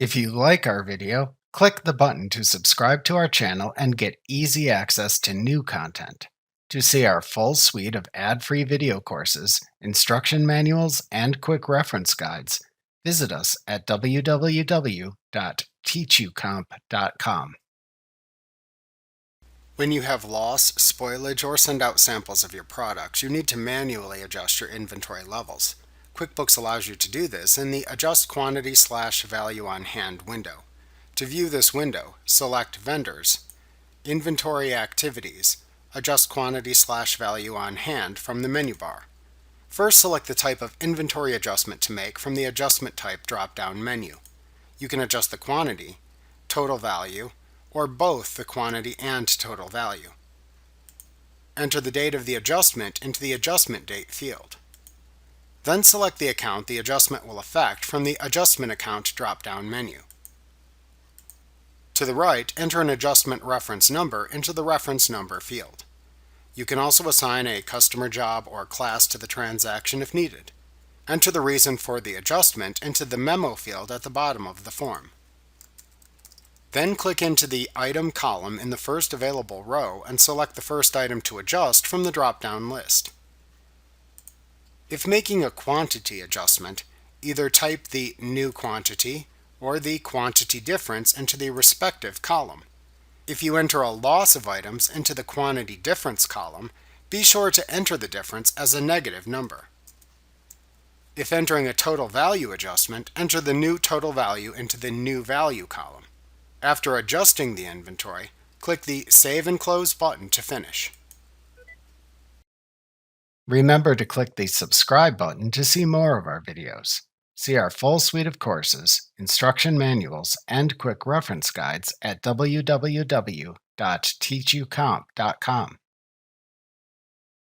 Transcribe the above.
If you like our video, click the button to subscribe to our channel and get easy access to new content. To see our full suite of ad-free video courses, instruction manuals, and quick reference guides, visit us at www.teachucomp.com. When you have loss, spoilage, or send out samples of your products, you need to manually adjust your inventory levels. QuickBooks allows you to do this in the Adjust Quantity/Value on Hand window. To view this window, select Vendors, Inventory Activities, Adjust Quantity/Value on Hand from the menu bar. First, select the type of inventory adjustment to make from the Adjustment Type drop-down menu. You can adjust the quantity, total value, or both the quantity and total value. Enter the date of the adjustment into the Adjustment Date field. Then select the account the adjustment will affect from the Adjustment Account drop-down menu. To the right, enter an adjustment reference number into the Reference Number field. You can also assign a customer job or class to the transaction if needed. Enter the reason for the adjustment into the Memo field at the bottom of the form. Then click into the Item column in the first available row and select the first item to adjust from the drop-down list. If making a quantity adjustment, either type the New Quantity or the Quantity Difference into the respective column. If you enter a loss of items into the Quantity Difference column, be sure to enter the difference as a negative number. If entering a total value adjustment, enter the new total value into the New Value column. After adjusting the inventory, click the Save and Close button to finish. Remember to click the subscribe button to see more of our videos. See our full suite of courses, instruction manuals, and quick reference guides at www.teachucomp.com.